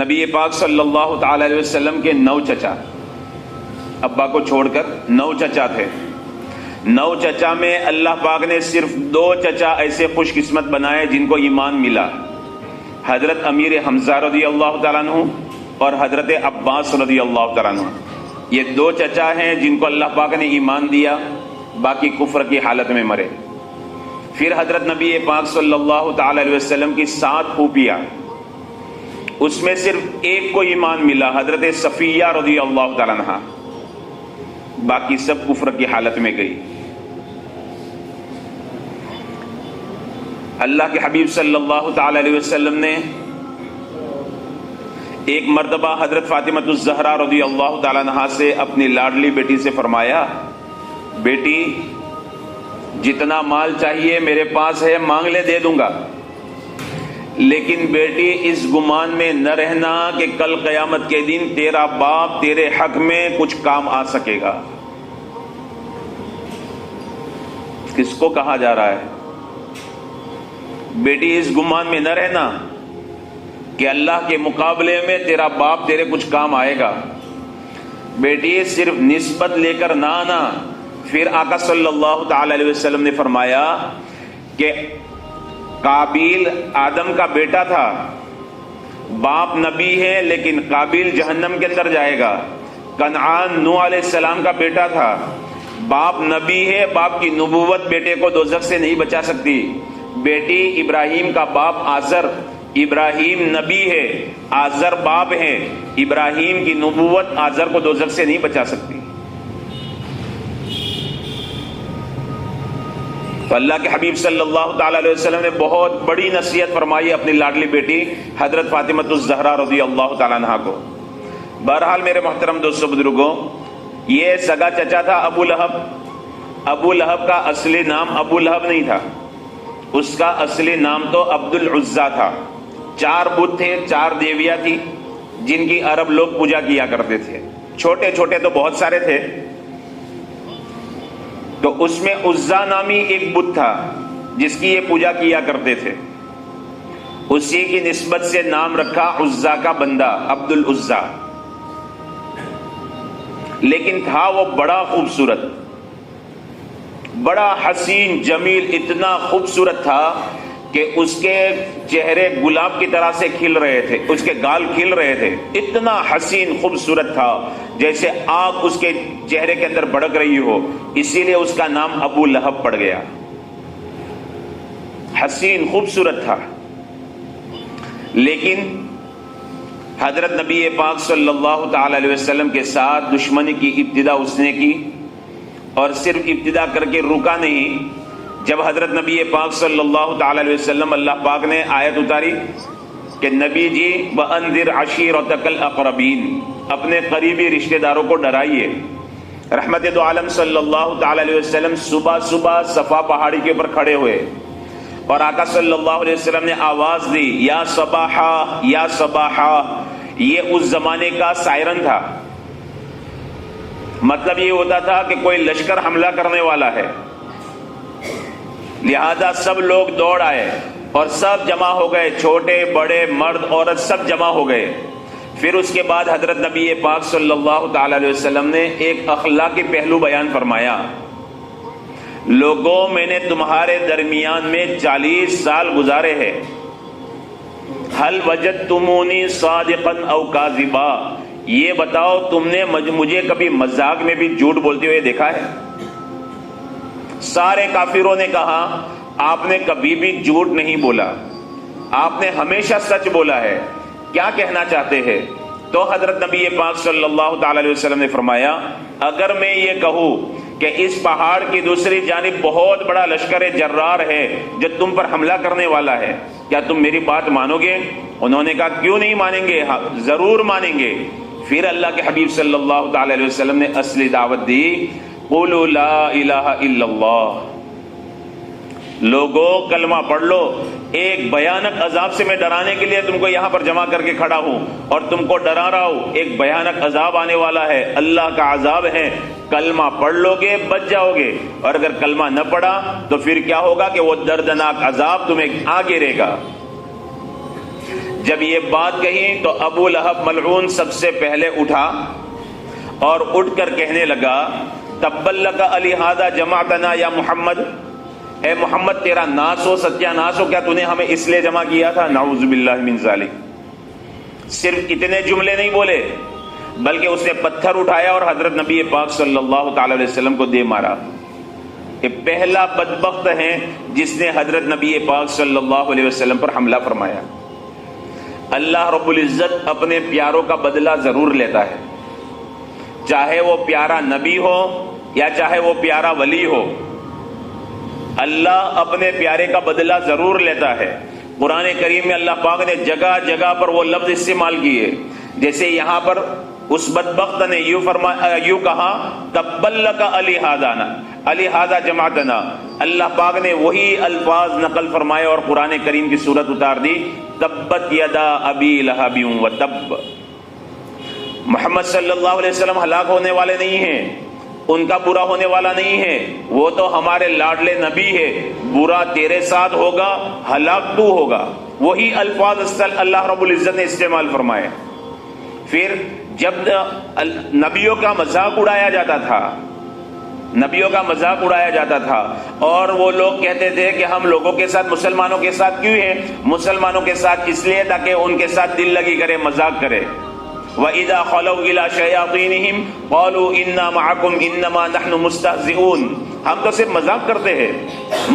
نبی پاک صلی اللہ تعالی علیہ وسلم کے 9 چچا، ابا کو چھوڑ کر 9 چچا تھے۔ 9 چچا میں اللہ پاک نے صرف 2 چچا ایسے خوش قسمت بنائے جن کو ایمان ملا، حضرت امیر حمزہ رضی اللہ تعالیٰ عنہ اور حضرت عباس رضی اللہ تعالیٰ عنہ۔ یہ 2 چچا ہیں جن کو اللہ پاک نے ایمان دیا، باقی کفر کی حالت میں مرے۔ پھر حضرت نبی پاک صلی اللہ تعالی علیہ وسلم کی 7 پھوپھیاں، اس میں صرف ایک کو ایمان ملا، حضرت صفیہ رضی اللہ تعالیٰ عنہ، باقی سب کفر کی حالت میں گئی۔ اللہ کے حبیب صلی اللہ تعالی علیہ وسلم نے ایک مرتبہ حضرت فاطمہ الزہرا رضی اللہ تعالیٰ عنہ سے اپنی لاڈلی بیٹی سے فرمایا، بیٹی جتنا مال چاہیے میرے پاس ہے، مانگ لے دے دوں گا، لیکن بیٹی اس گمان میں نہ رہنا کہ کل قیامت کے دن تیرا باپ تیرے حق میں کچھ کام آ سکے گا۔ کس کو کہا جا رہا ہے؟ بیٹی اس گمان میں نہ رہنا کہ اللہ کے مقابلے میں تیرا باپ تیرے کچھ کام آئے گا۔ بیٹی صرف نسبت لے کر نہ آنا۔ پھر آقا صلی اللہ تعالی علیہ وسلم نے فرمایا کہ قابیل آدم کا بیٹا تھا، باپ نبی ہے لیکن قابیل جہنم کے اندر جائے گا۔ کنعان نوح علیہ السلام کا بیٹا تھا، باپ نبی ہے، باپ کی نبوت بیٹے کو دوزخ سے نہیں بچا سکتی۔ بیٹی ابراہیم کا باپ آزر، ابراہیم نبی ہے، آزر باپ ہے، ابراہیم کی نبوت آزر کو دوزخ سے نہیں بچا سکتی۔ تو اللہ کے حبیب صلی اللہ تعالی علیہ وسلم نے بہت بڑی نصیحت فرمائی اپنی لاڈلی بیٹی حضرت فاطمہ الزہرا رضی اللہ تعالیٰ عنہ کو۔ بہرحال میرے محترم دوستو بزرگوں، یہ سگا چچا تھا ابو لہب۔ ابو لہب کا اصلی نام ابو لہب نہیں تھا، اس کا اصلی نام تو عبد العزیٰ تھا۔ 4 بت تھے، 4 دیویاں تھی جن کی عرب لوگ پوجا کیا کرتے تھے۔ چھوٹے چھوٹے تو بہت سارے تھے، تو اس میں عزا نامی ایک بت تھا جس کی یہ پوجا کیا کرتے تھے، اسی کی نسبت سے نام رکھا عزا کا بندہ، عبد العزیٰ۔ لیکن تھا وہ بڑا خوبصورت، بڑا حسین جمیل، اتنا خوبصورت تھا کہ اس کے چہرے گلاب کی طرح سے کھل رہے تھے، اس کے گال کھل رہے تھے، اتنا حسین خوبصورت تھا جیسے آگ اس کے چہرے کے اندر بھڑک رہی ہو، اسی لیے اس کا نام ابو لہب پڑ گیا۔ حسین خوبصورت تھا، لیکن حضرت نبی پاک صلی اللہ تعالی علیہ وسلم کے ساتھ دشمنی کی ابتدا اس نے کی، اور صرف ابتدا کر کے رکا نہیں۔ جب حضرت نبی پاک صلی اللہ تعالی علیہ وسلم، اللہ پاک نے آیت اتاری کہ نبی جی وَأَنذِرْ عَشِيرَتَكَ الْأَقْرَبِينَ، اپنے قریبی رشتہ داروں کو ڈرائیے۔ رحمت دو عالم صلی اللہ تعالی علیہ وسلم صبح صبح صفا پہاڑی کے اوپر کھڑے ہوئے اور آقا صلی اللہ علیہ وسلم نے آواز دی، یا صباحا یا صباحا۔ یہ اس زمانے کا سائرن تھا، مطلب یہ ہوتا تھا کہ کوئی لشکر حملہ کرنے والا ہے، لہذا سب لوگ دوڑ آئے اور سب جمع ہو گئے، چھوٹے بڑے مرد عورت سب جمع ہو گئے۔ پھر اس کے بعد حضرت نبی پاک صلی اللہ تعالی علیہ وسلم نے ایک اخلاقی پہلو بیان فرمایا، لوگوں میں نے تمہارے درمیان میں 40 سال گزارے ہیں، حل وجدتمونی صادقا او کاذبا، یہ بتاؤ تم نے مجھے کبھی مذاق میں بھی جھوٹ بولتے ہوئے دیکھا ہے؟ سارے کافروں نے کہا آپ نے کبھی بھی جھوٹ نہیں بولا، آپ نے ہمیشہ سچ بولا ہے، کیا کہنا چاہتے ہیں؟ تو حضرت نبی پاک صلی اللہ تعالی علیہ وسلم نے فرمایا، اگر میں یہ کہوں کہ اس پہاڑ کی دوسری جانب بہت بڑا لشکر جرار ہے جو تم پر حملہ کرنے والا ہے، کیا تم میری بات مانو گے؟ انہوں نے کہا کیوں نہیں مانیں گے، ضرور مانیں گے۔ پھر اللہ کے حبیب صلی اللہ تعالی علیہ وسلم نے اصلی دعوت دی، قولوا لا الہ الا اللہ، لوگوں کلمہ پڑھ لو۔ ایک بھیانک عذاب سے میں ڈرانے کے لیے تم کو یہاں پر جمع کر کے کھڑا ہوں اور تم کو ڈرا رہا ہوں، ایک بھیانک عذاب آنے والا ہے، اللہ کا عذاب ہے، کلمہ پڑھ لو گے بچ جاؤ گے، اور اگر کلمہ نہ پڑھا تو پھر کیا ہوگا کہ وہ دردناک عذاب تمہیں آ گرے گا۔ جب یہ بات کہی تو ابو لہب ملعون سب سے پہلے اٹھا اور اٹھ کر کہنے لگا تبا لک الہذا جمعتنا یا محمد، اے محمد تیرا ناس ہو، ستیہ ناس ہو، کیا تو نے ہمیں اس لیے جمع کیا تھا؟ نعوذ باللہ من ذالک۔ صرف اتنے جملے نہیں بولے بلکہ اس نے پتھر اٹھایا اور حضرت نبی پاک صلی اللہ تعالی علیہ وسلم کو دے مارا۔ یہ پہلا بدبخت ہے جس نے حضرت نبی پاک صلی اللہ علیہ وسلم پر حملہ فرمایا۔ اللہ رب العزت اپنے پیاروں کا بدلہ ضرور لیتا ہے، چاہے وہ پیارا نبی ہو یا چاہے وہ پیارا ولی ہو، اللہ اپنے پیارے کا بدلہ ضرور لیتا ہے۔ قرآن کریم میں اللہ پاک نے جگہ جگہ پر وہ لفظ استعمال کیے، جیسے یہاں پر اس بدبخت نے یوں کہا تبا لک الہذا جمعتنا، اللہ پاک نے وہی الفاظ نقل فرمائے اور قرآن کریم کی صورت اتار دی تبت یدا ابی لہب وتب۔ محمد صلی اللہ علیہ وسلم ہلاک ہونے والے نہیں ہیں، ان کا برا ہونے والا نہیں ہے، وہ تو ہمارے لاڈلے نبی ہے، برا تیرے ساتھ ہوگا، ہلاک تو ہوگا۔ وہی الفاظ اللہ رب العزت نے استعمال فرمائے۔ پھر جب نبیوں کا مذاق اڑایا جاتا تھا، نبیوں کا مذاق اڑایا جاتا تھا اور وہ لوگ کہتے تھے کہ ہم لوگوں کے ساتھ، مسلمانوں کے ساتھ کیوں ہیں؟ مسلمانوں کے ساتھ اس لیے تاکہ ان کے ساتھ دل لگی کرے، مذاق کرے۔ وَإِذَا خَلَوْا إِلَىٰ شَيَاطِينِهِمْ قَالُوا إِنَّا مَعَكُمْ إِنَّمَا نَحْنُ مُسْتَهْزِئُونَ، ہم تو صرف مذاق کرتے ہیں،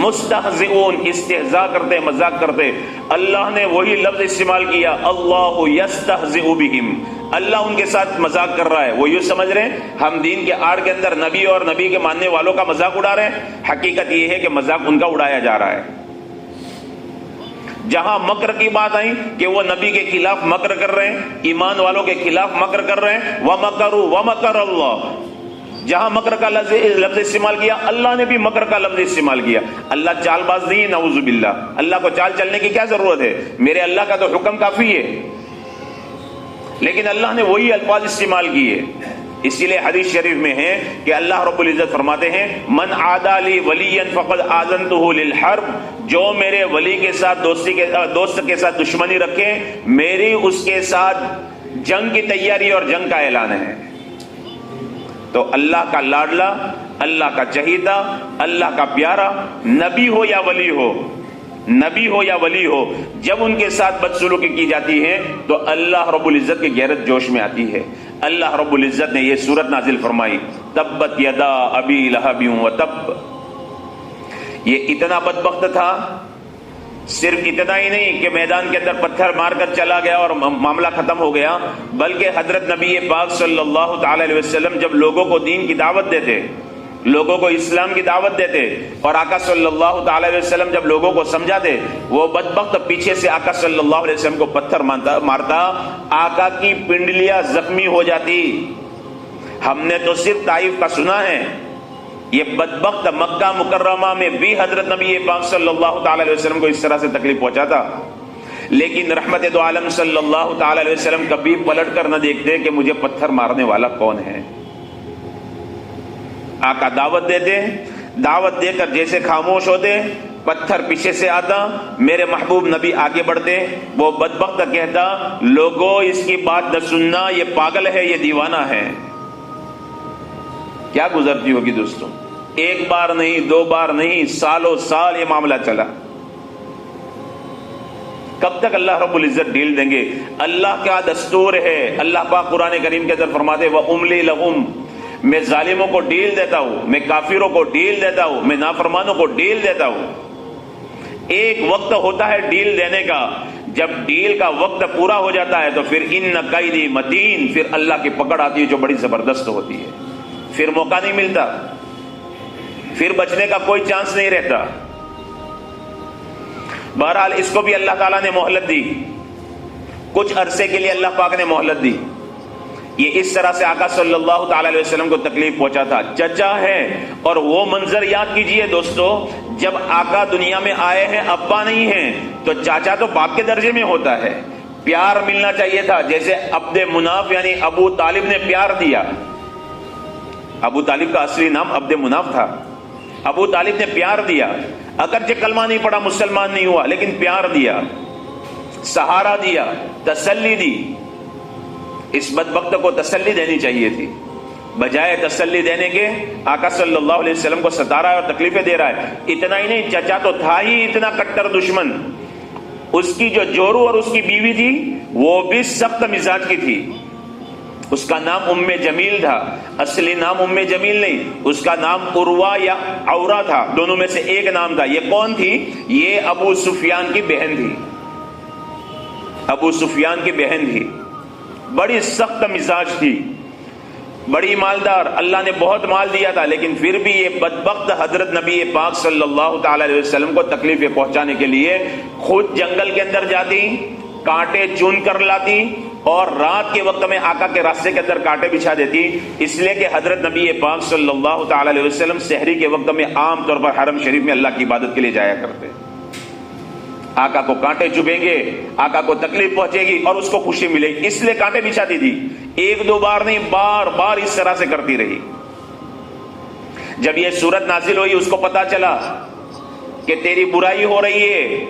مستہزئون استہزاء کرتے، مذاق کرتے۔ اللہ نے وہی لفظ استعمال کیا اللہ یستہزئ بہم، اللہ ان کے ساتھ مذاق کر رہا ہے۔ وہ یوں سمجھ رہے ہیں ہم دین کے آڑ کے اندر نبی اور نبی کے ماننے والوں کا مذاق اڑا رہے ہیں، حقیقت یہ ہے کہ مذاق ان کا اڑایا جا رہا ہے۔ جہاں مکر کی بات آئی کہ وہ نبی کے خلاف مکر کر رہے ہیں، ایمان والوں کے خلاف مکر کر رہے ہیں، وَمَكَرُوا وَمَكَرَ اللَّهُ، جہاں مکر کا لفظ استعمال کیا اللہ نے بھی مکر کا لفظ استعمال کیا۔ اللہ چال باز نہیں ہے، نعوذ باللہ، اللہ کو چال چلنے کی کیا ضرورت ہے؟ میرے اللہ کا تو حکم کافی ہے، لیکن اللہ نے وہی الفاظ استعمال کیے۔ اسی لیے حدیث شریف میں ہے کہ اللہ رب العزت فرماتے ہیں من عادى لي وليا فقد آذنته للحرب، جو میرے ولی کے ساتھ دوست کے ساتھ دشمنی رکھے، میری اس کے ساتھ جنگ کی تیاری اور جنگ کا اعلان ہے۔ تو اللہ کا لاڈلا، اللہ کا چہیتا، اللہ کا پیارا، نبی ہو یا ولی ہو، نبی ہو یا ولی ہو، جب ان کے ساتھ بدسلوکی کی جاتی ہے تو اللہ رب العزت کی غیرت جوش میں آتی ہے۔ اللہ رب العزت نے یہ سورت نازل فرمائی تبت یدا ابی لہب وتب۔ یہ اتنا بدبخت تھا، صرف اتنا ہی نہیں کہ میدان کے اندر پتھر مار کر چلا گیا اور معاملہ ختم ہو گیا، بلکہ حضرت نبی پاک صلی اللہ تعالی علیہ وسلم جب لوگوں کو دین کی دعوت دیتے، لوگوں کو اسلام کی دعوت دیتے، اور آقا صلی اللہ تعالی علیہ وسلم جب لوگوں کو سمجھاتے، وہ بدبخت پیچھے سے آقا صلی اللہ علیہ وسلم کو پتھر مارتا، آقا کی پنڈلیاں زخمی ہو جاتی۔ ہم نے تو صرف طائف کا سنا ہے، یہ بدبخت مکہ مکرمہ میں بھی حضرت نبی پاک صلی اللہ تعالی علیہ وسلم کو اس طرح سے تکلیف پہنچاتا، لیکن رحمت دو عالم صلی اللہ تعالی علیہ وسلم کبھی پلٹ کر نہ دیکھتے کہ مجھے پتھر مارنے والا کون ہے۔ آقا دعوت دیتے، دعوت دے کر جیسے خاموش ہوتے، پتھر پیچھے سے آتا، میرے محبوب نبی آگے بڑھتے، وہ بدبخت کہتا لوگوں اس کی بات نہ سننا، یہ پاگل ہے، یہ دیوانہ ہے۔ کیا گزرتی ہوگی دوستوں، ایک بار نہیں، دو بار نہیں، سالوں سال یہ معاملہ چلا۔ کب تک اللہ رب العزت ڈیل دیں گے؟ اللہ کا دستور ہے، اللہ پاک قرآن کریم کے اندر فرماتے وَأُمْلِي لَهُمْ، میں ظالموں کو ڈیل دیتا ہوں، میں کافروں کو ڈیل دیتا ہوں، میں نافرمانوں کو ڈیل دیتا ہوں۔ ایک وقت ہوتا ہے ڈیل دینے کا، جب ڈیل کا وقت پورا ہو جاتا ہے تو پھر ان قیدی متین، پھر اللہ کی پکڑ آتی ہے جو بڑی زبردست ہوتی ہے، پھر موقع نہیں ملتا، پھر بچنے کا کوئی چانس نہیں رہتا۔ بہرحال اس کو بھی اللہ تعالیٰ نے مہلت دی، کچھ عرصے کے لیے اللہ پاک نے مہلت دی۔ یہ اس طرح سے آقا صلی اللہ تعالی علیہ وسلم کو تکلیف پہنچا تھا۔ چچا ہے، اور وہ منظر یاد کیجئے دوستو، جب آقا دنیا میں آئے ہیں، ابا نہیں ہیں، تو چاچا تو باپ کے درجے میں ہوتا ہے، پیار ملنا چاہیے تھا، جیسے عبد مناف یعنی ابو طالب نے پیار دیا۔ ابو طالب کا اصلی نام عبد مناف تھا، ابو طالب نے پیار دیا، اگرچہ کلمہ نہیں پڑھا، مسلمان نہیں ہوا، لیکن پیار دیا۔ سہارا دیا، تسلی دی. اس بدبخت کو تسلی دینی چاہیے تھی، بجائے تسلی دینے کے آقا صلی اللہ علیہ وسلم کو ستا رہا ہے اور تکلیفیں دے رہا ہے. اتنا ہی نہیں، چچا تو تھا ہی اتنا کٹر دشمن، اس کی جو جورو اور اس کی بیوی تھی وہ بھی سخت مزاج کی تھی. اس کا نام ام جمیل تھا، اصلی نام ام جمیل نہیں، اس کا نام عروہ یا عورہ تھا، دونوں میں سے ایک نام تھا. یہ کون تھی؟ یہ ابو سفیان کی بہن تھی، ابو سفیان کی بہن تھی. بڑی سخت مزاج تھی، بڑی مالدار، اللہ نے بہت مال دیا تھا، لیکن پھر بھی یہ بدبخت حضرت نبی پاک صلی اللہ تعالی علیہ وسلم کو تکلیفیں پہنچانے کے لیے خود جنگل کے اندر جاتی، کانٹے چون کر لاتی اور رات کے وقت میں آقا کے راستے کے اندر کانٹے بچھا دیتی. اس لیے کہ حضرت نبی پاک صلی اللہ تعالی علیہ وسلم سحری کے وقت میں عام طور پر حرم شریف میں اللہ کی عبادت کے لیے جایا کرتے. آقا کو کانٹے چبھیں گے، آقا کو تکلیف پہنچے گی اور اس کو خوشی ملے گی، اس لیے کانٹے بچھاتی تھی. ایک دو بار نہیں، بار بار اس طرح سے کرتی رہی. جب یہ سورت نازل ہوئی اس کو پتا چلا کہ تیری برائی ہو رہی ہے،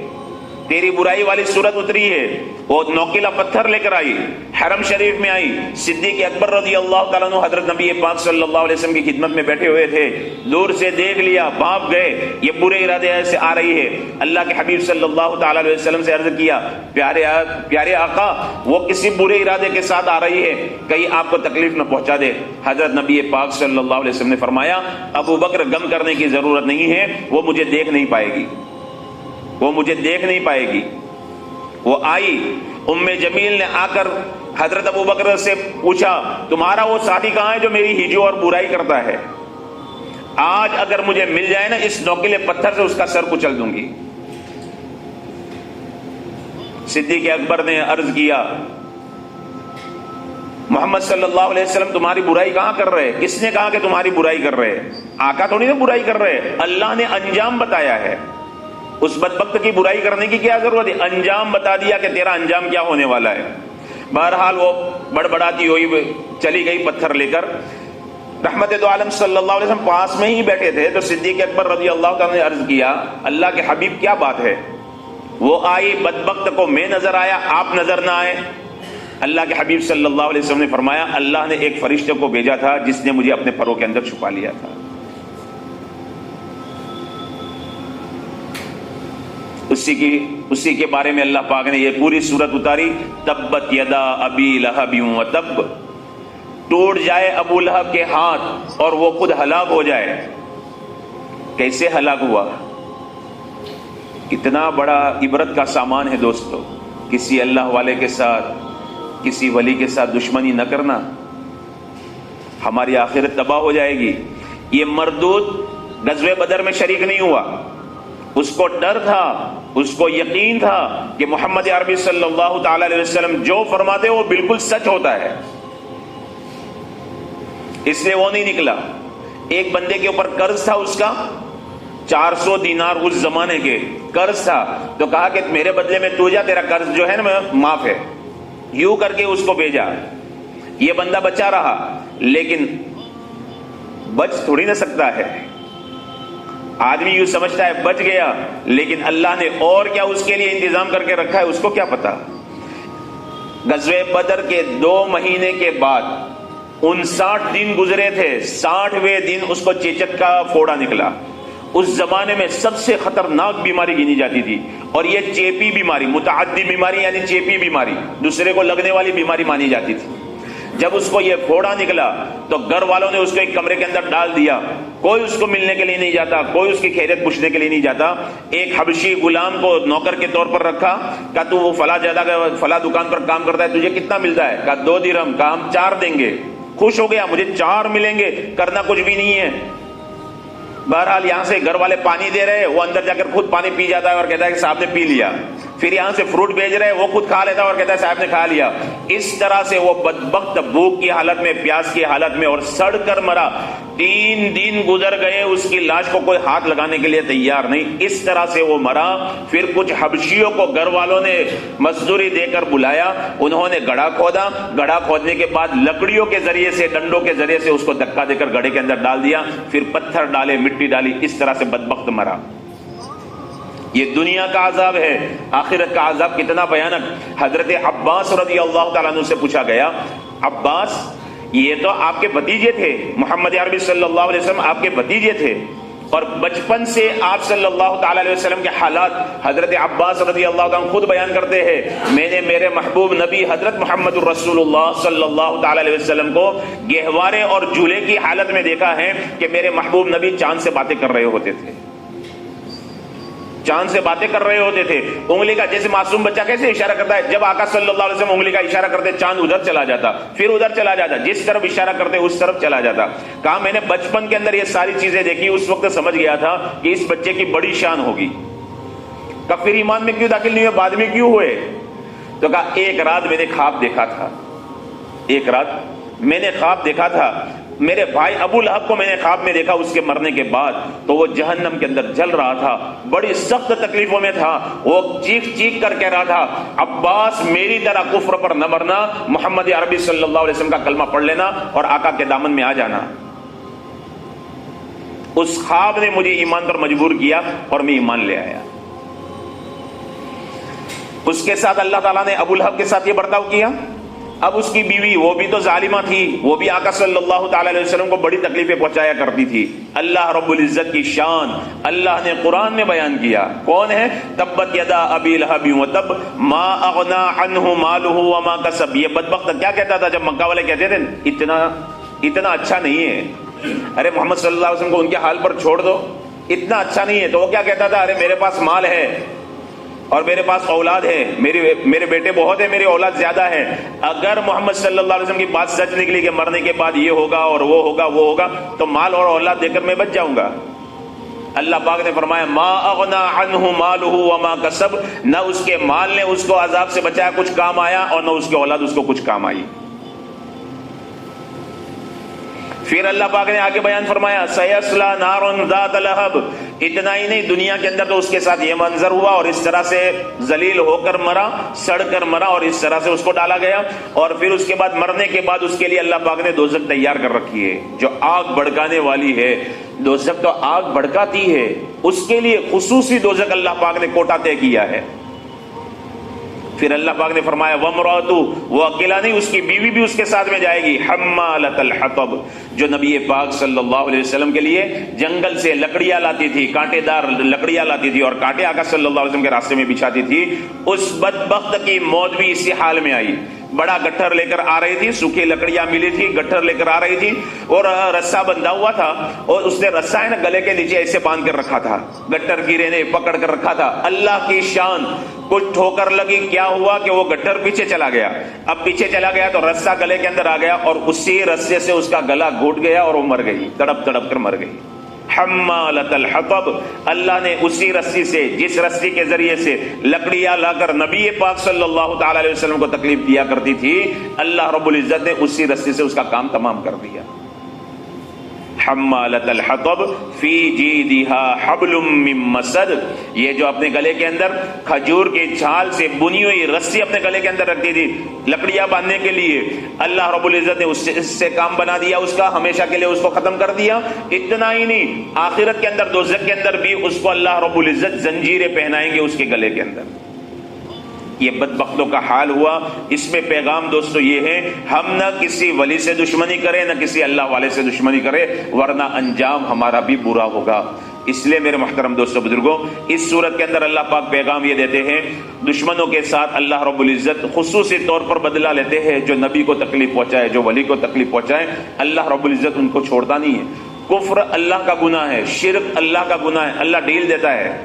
تیری برائی والی صورت اتری ہے. وہ نوکیلا پتھر لے کر آئی، حرم شریف میں آئی. صدیق اکبر رضی اللہ تعالیٰ عنہ حضرت نبی پاک صلی اللہ علیہ وسلم کی خدمت میں بیٹھے ہوئے تھے. دور سے دیکھ لیا، بھاگ گئے، یہ برے ارادے سے آ رہی ہے. اللہ کے حبیب صلی اللہ تعالیٰ علیہ وسلم سے عرض کیا، پیارے آقا وہ کسی برے ارادے کے ساتھ آ رہی ہے، کہیں آپ کو تکلیف نہ پہنچا دے. حضرت نبی پاک صلی اللہ علیہ وسلم نے فرمایا، ابو بکر غم کرنے کی ضرورت نہیں ہے، وہ مجھے دیکھ نہیں پائے گی، وہ مجھے دیکھ نہیں پائے گی. وہ آئی، ام جمیل نے آ کر حضرت ابو بکر سے پوچھا، تمہارا وہ ساتھی کہاں ہے جو میری ہجو اور برائی کرتا ہے؟ آج اگر مجھے مل جائے نا اس نوکیلے پتھر سے اس کا سر کچل دوں گی. صدیق اکبر نے عرض کیا، محمد صلی اللہ علیہ وسلم تمہاری برائی کہاں کر رہے؟ کس نے کہا کہ تمہاری برائی کر رہے؟ آقا تھوڑی نا برائی کر رہے، اللہ نے انجام بتایا ہے. اس بدبخت کی برائی کرنے کی کیا ضرورت ہے؟ انجام بتا دیا کہ تیرا انجام کیا ہونے والا ہے. بہرحال وہ بڑبڑاتی ہوئی چلی گئی پتھر لے کر. رحمت دو عالم صلی اللہ علیہ وسلم پاس میں ہی بیٹھے تھے تو صدیق اکبر رضی اللہ تعالیٰ نے عرض کیا، اللہ کے حبیب کیا بات ہے؟ وہ آئی، بدبخت کو میں نظر آیا، آپ نظر نہ آئے. اللہ کے حبیب صلی اللہ علیہ وسلم نے فرمایا، اللہ نے ایک فرشتے کو بھیجا تھا جس نے مجھے اپنے پروں کے اندر چھپا لیا تھا. اسی کے بارے میں اللہ پاک نے یہ پوری سورت اتاری، تبت یدا ابی لہب وتب، ٹوٹ جائے ابو لہب کے ہاتھ اور وہ خود ہلاک ہو جائے. کیسے ہلاک ہوا؟ کتنا بڑا عبرت کا سامان ہے دوستو. کسی اللہ والے کے ساتھ، کسی ولی کے ساتھ دشمنی نہ کرنا، ہماری آخرت تباہ ہو جائے گی. یہ مردود غزوہ بدر میں شریک نہیں ہوا، اس کو ڈر تھا، اس کو یقین تھا کہ محمد عربی صلی اللہ تعالی علیہ وسلم جو فرماتے وہ بالکل سچ ہوتا ہے، اس لیے وہ نہیں نکلا. ایک بندے کے اوپر قرض تھا، اس کا 400 دینار اس زمانے کے قرض تھا، تو کہا کہ میرے بدلے میں تو جا، تیرا قرض جو ہے نا معاف ہے. یوں کر کے اس کو بھیجا. یہ بندہ بچا رہا، لیکن بچ تھوڑی نہ سکتا ہے. آدمی یوں سمجھتا ہے بچ گیا، لیکن اللہ نے اور کیا اس کے لیے انتظام کر کے رکھا ہے اس کو کیا پتا. غزوہ بدر کے 2 مہینے کے بعد 59 دن گزرے تھے، 60ویں دن اس کو چیچک کا پھوڑا نکلا. اس زمانے میں سب سے خطرناک بیماری گنی جاتی تھی، اور یہ چیپی بیماری، متعدی بیماری یعنی چیپی بیماری، دوسرے کو لگنے والی بیماری مانی جاتی تھی. جب اس کو یہ پھوڑا نکلا تو گھر والوں نے اس کو ایک کمرے کے اندر ڈال دیا. کوئی اس کو ملنے کے لیے نہیں جاتا، کوئی اس کی خیریت پوچھنے کے لیے نہیں جاتا. ایک حبشی غلام کو نوکر کے طور پر رکھا، کہا تو وہ فلاں دکان پر کام کرتا ہے، تجھے کتنا ملتا ہے؟ کہا 2 درہم. کہا ہم 4 دیں گے. خوش ہو گیا، مجھے 4 ملیں گے، کرنا کچھ بھی نہیں ہے. بہرحال یہاں سے گھر والے پانی دے رہے، وہ اندر جا کر خود پانی پی جاتا ہے اور کہتا ہے کہ صاحب نے پی لیا. پھر یہاں سے فروٹ بھیج رہے، وہ خود کھا لیتا ہے اور کہتا ہے صاحب نے کھا لیا. اس طرح سے وہ بدبخت بھوک کی حالت میں، پیاس کی حالت میں اور سڑ کر مرا. 3 دن گزر گئے، اس کی لاش کو کوئی ہاتھ لگانے کے لیے تیار نہیں. اس طرح سے وہ مرا. پھر کچھ حبشیوں کو گھر والوں نے مزدوری دے کر بلایا، انہوں نے گڑھا کھودا. گڑھا کھودنے کے بعد لکڑیوں کے ذریعے سے، ڈنڈوں کے ذریعے سے اس کو دھکا دے کر گڑھے کے اندر ڈال دیا. پھر پتھر ڈالے، مٹی ڈالی، اس طرح سے بدبخت مرا. یہ دنیا کا عذاب ہے، آخرت کا عذاب کتنا بھیانک۔ حضرت عباس رضی اللہ تعالیٰ عنہ سے پوچھا گیا، عباس یہ تو آپ کے بھتیجے تھے، محمد عربی صلی اللہ علیہ وسلم آپ کے بھتیجے تھے، اور بچپن سے آپ صلی اللہ تعالی علیہ وسلم کے حالات حضرت عباس رضی اللہ عنہ خود بیان کرتے ہیں، میں نے میرے محبوب نبی حضرت محمد الرسول اللہ صلی اللہ تعالی علیہ وسلم کو گہوارے اور جھولے کی حالت میں دیکھا ہے کہ میرے محبوب نبی چاند سے باتیں کر رہے ہوتے تھے، چاند سے باتیں کر رہے ہوتے تھے۔ انگلی کا جیسے معصوم بچہ کیسے اشارہ کرتا ہے، جب آقا صلی اللہ علیہ وسلم انگلی کا اشارہ کرتے چاند ادھر چلا جاتا، پھر ادھر چلا جاتا، جس طرف اشارہ کرتے اس طرف چلا جاتا۔ کہا میں نے بچپن کے اندر یہ ساری چیزیں دیکھی، اس وقت سمجھ گیا تھا کہ اس بچے کی بڑی شان ہوگی۔ کب پھر ایمان میں کیوں داخل نہیں ہوئے، بعد میں کیوں ہوئے؟ تو کہا ایک رات میں نے خواب دیکھا تھا، ایک رات میں نے خواب دیکھا تھا، میرے بھائی ابو لہب کو میں نے خواب میں دیکھا اس کے مرنے کے بعد، تو وہ جہنم کے اندر جل رہا تھا، بڑی سخت تکلیفوں میں تھا، وہ چیخ چیخ کر کہہ رہا تھا عباس میری طرح کفر پر نہ مرنا، محمد عربی صلی اللہ علیہ وسلم کا کلمہ پڑھ لینا اور آقا کے دامن میں آ جانا۔ اس خواب نے مجھے ایمان پر مجبور کیا اور میں ایمان لے آیا۔ اس کے ساتھ اللہ تعالیٰ نے ابو لہب کے ساتھ یہ برتاؤ کیا۔ اب اس کی بیوی وہ بھی تو ظالمہ تھی، وہ بھی آقا صلی اللہ تعالی علیہ وسلم کو بڑی تکلیفیں پہنچایا کرتی تھی۔ اللہ رب العزت کی شان اللہ نے قرآن میں بیان کیا، کون ہے؟ تبت یدا ابی لہب وتب ما اغنا عنہ مالہ وما کسب۔ یہ بدبخت کیا کہتا تھا جب مکہ والے کہتے تھے اتنا اچھا نہیں ہے، ارے محمد صلی اللہ علیہ وسلم کو ان کے حال پر چھوڑ دو، اتنا اچھا نہیں ہے، تو وہ کیا کہتا تھا؟ ارے میرے پاس مال ہے اور میرے پاس اولاد ہے، میرے بیٹے بہت ہیں، میری اولاد زیادہ ہے، اگر محمد صلی اللہ علیہ وسلم کی بات سچ نکلی کہ مرنے کے بعد یہ ہوگا اور وہ ہوگا تو مال اور اولاد دے کر میں بچ جاؤں گا۔ اللہ پاک نے فرمایا ما اغنا عنہ مالہ وما کسب، نہ اس کے مال نے اس کو عذاب سے بچایا کچھ کام آیا اور نہ اس کی اولاد اس کو کچھ کام آئی۔ پھر اللہ پاک نے آگے بیان فرمایا سیصلی نار ذات لہب، اتنا ہی نہیں دنیا کے اندر تو اس کے ساتھ یہ منظر ہوا اور اس طرح سے ذلیل ہو کر مرا، سڑ کر مرا اور اس طرح سے اس کو ڈالا گیا، اور پھر اس کے بعد مرنے کے بعد اس کے لیے اللہ پاک نے دوزخ تیار کر رکھی ہے جو آگ بھڑکانے والی ہے۔ دوزخ تو آگ بھڑکاتی ہے، اس کے لیے خصوصی دوزخ اللہ پاک نے کوٹا طے کیا ہے۔ پھر اللہ پاک نے فرمایا وامرأتہ، وہ اکیلا نہیں اس کی بیوی بھی اس کے ساتھ میں جائے گی، حمالۃ الحطب، جو نبی پاک صلی اللہ علیہ وسلم کے لیے جنگل سے لکڑیاں لاتی تھی، کانٹے دار لکڑیاں لاتی تھی اور کانٹے آقا صلی اللہ علیہ وسلم کے راستے میں بچھاتی تھی۔ اس بدبخت کی موت بھی اسی حال میں آئی، بڑا گٹھر لے کر آ رہی تھی، سوکھی لکڑیاں ملی تھی، گٹھر لے کر آ رئی تھی اور رسا بندھا ہوا تھا، اور اس نے رسا ہے نا گلے کے نیچے ایسے باندھ کر رکھا تھا، گٹھر گیرے نے پکڑ کر رکھا تھا۔ اللہ کی شان، کچھ ٹھوکر لگی، کیا ہوا کہ وہ گٹھر پیچھے چلا گیا، اب پیچھے چلا گیا تو رسا گلے کے اندر آ گیا اور اسی رسے سے اس کا گلا گھوٹ گیا اور وہ مر گئی، تڑپ تڑپ کر مر گئی۔ حمالۃ الحطب، اللہ نے اسی رسی سے، جس رسی کے ذریعے سے لکڑیاں لا کر نبی پاک صلی اللہ تعالی علیہ وسلم کو تکلیف دیا کرتی تھی، اللہ رب العزت نے اسی رسی سے اس کا کام تمام کر دیا۔ حمالۃ الحطب فی جیدہا حبل من مسد، یہ جو اپنے گلے کے اندر کھجور کی چھال سے بنی ہوئی رسی اپنے گلے کے اندر رکھتی تھی لکڑیاں باندھنے کے لیے، اللہ رب العزت نے اس سے کام بنا دیا، اس کا ہمیشہ کے لیے اس کو ختم کر دیا۔ اتنا ہی نہیں، آخرت کے اندر دوزخ کے اندر بھی اس کو اللہ رب العزت زنجیریں پہنائیں گے اس کے گلے کے اندر۔ یہ بدبختوں کا حال ہوا۔ اس میں پیغام دوستو یہ ہے، ہم نہ کسی ولی سے دشمنی کریں نہ کسی اللہ والے سے دشمنی کریں، ورنہ انجام ہمارا بھی برا ہوگا۔ اس لیے میرے محترم دوستو بزرگوں، اس صورت کے اندر اللہ پاک پیغام یہ دیتے ہیں، دشمنوں کے ساتھ اللہ رب العزت خصوصی طور پر بدلہ لیتے ہیں، جو نبی کو تکلیف پہنچائے، جو ولی کو تکلیف پہنچائے، اللہ رب العزت ان کو چھوڑتا نہیں ہے۔ کفر اللہ کا گناہ ہے، شرک اللہ کا گناہ ہے، اللہ ڈیل دیتا ہے،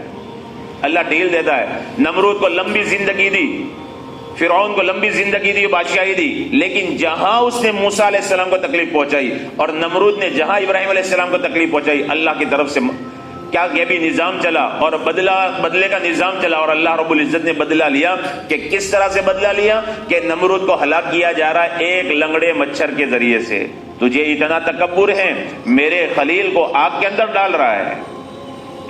اللہ ڈیل دیتا ہے۔ نمرود کو لمبی زندگی دی، فرعون کو لمبی زندگی دی، بادشاہی دی، لیکن جہاں اس نے موسیٰ علیہ السلام کو تکلیف پہنچائی اور نمرود نے جہاں ابراہیم علیہ السلام کو تکلیف پہنچائی، اللہ کی طرف سے کیا یہ بھی نظام چلا اور بدلے کا نظام چلا، اور اللہ رب العزت نے بدلہ لیا۔ کہ کس طرح سے بدلہ لیا؟ کہ نمرود کو ہلاک کیا جا رہا ہے ایک لنگڑے مچھر کے ذریعے سے۔ تجھے اتنا تکبر ہے، میرے خلیل کو آگ کے اندر ڈال رہا ہے،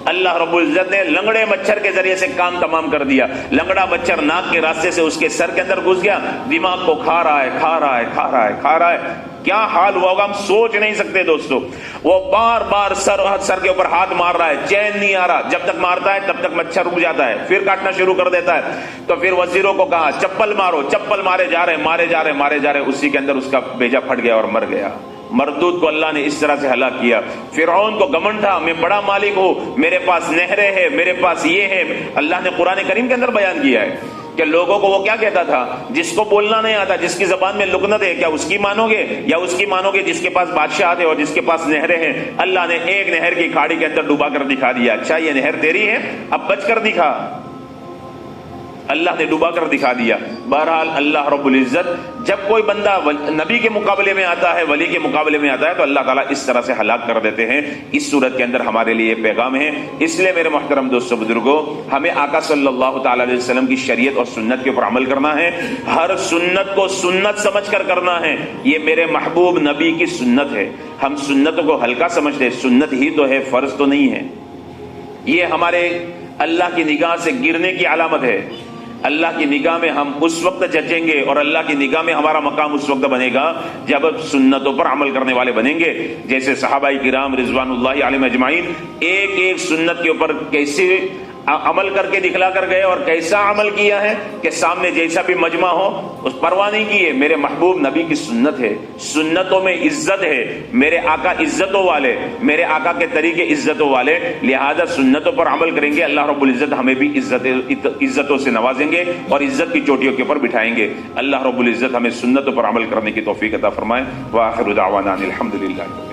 اللہ رب العزت نے لنگڑے مچھر کے ذریعے سے کام تمام کر دیا. لنگڑا مچھر ناک کے راستے سے اس کے سر کے اندر گھس گیا, دماغ کو کھا رہا ہے. کیا حال ہوا ہوگا ہم سوچ نہیں سکتے دوستو. وہ بار بار سر کے اوپر ہاتھ مار رہا ہے, چین نہیں آ رہا. جب تک مارتا ہے تب تک مچھر رک جاتا ہے, پھر کاٹنا شروع کر دیتا ہے. تو پھر وزیروں کو کہا چپل مارو, چپل مارے جا رہے. اسی کے اندر اس کا بیجا پھٹ گیا اور مر گیا. مردود کو اللہ نے اس طرح سے ہلاک کیا. فرعون کو گمنڈ تھا, میں بڑا مالک ہوں, میرے پاس نہریں ہیں, میرے پاس یہ ہے. اللہ نے قرآن کریم کے اندر بیان کیا ہے کہ لوگوں کو وہ کیا کہتا تھا, جس کو بولنا نہیں آتا, جس کی زبان میں لکنت ہے, کیا اس کی مانو گے یا اس کی مانو گے جس کے پاس بادشاہ ہے اور جس کے پاس نہریں ہیں. اللہ نے ایک نہر کی کھاڑی کے اندر ڈوبا کر دکھا دیا, اچھا یہ نہر تیری ہے, اب بچ کر دکھا. اللہ نے ڈوبا کر دکھا دیا. بہرحال اللہ رب العزت جب کوئی بندہ نبی کے مقابلے میں آتا ہے, ولی کے مقابلے میں آتا ہے, تو اللہ تعالیٰ اس طرح سے ہلاک کر دیتے ہیں. اس صورت کے اندر ہمارے لیے پیغام ہے. اس لیے میرے محترم دوستو بزرگوں, ہمیں آقا صلی اللہ تعالی علیہ وسلم کی شریعت اور سنت کے اوپر عمل کرنا ہے. ہر سنت کو سنت سمجھ کر کرنا ہے. یہ میرے محبوب نبی کی سنت ہے. ہم سنتوں کو ہلکا سمجھتے, سنت ہی تو ہے, فرض تو نہیں ہے. یہ ہمارے اللہ کی نگاہ سے گرنے کی علامت ہے. اللہ کی نگاہ میں ہم اس وقت جچیں گے اور اللہ کی نگاہ میں ہمارا مقام اس وقت بنے گا جب سنتوں پر عمل کرنے والے بنیں گے. جیسے صحابہ کرام رضوان اللہ علیہم اجمعین ایک ایک سنت کے اوپر کیسے عمل کر کے دکھلا کر گئے اور کیسا عمل کیا ہے کہ سامنے جیسا بھی مجمع ہو اس پرواہ نہیں کی ہے. میرے محبوب نبی کی سنت ہے, سنتوں میں عزت ہے. میرے آقا عزتوں والے, میرے آقا کے طریقے عزتوں والے, لہذا سنتوں پر عمل کریں گے. اللہ رب العزت ہمیں بھی عزتوں سے نوازیں گے اور عزت کی چوٹیوں کے اوپر بٹھائیں گے. اللہ رب العزت ہمیں سنتوں پر عمل کرنے کی توفیق عطا فرمائے. وآخر دعوانا الحمدللہ.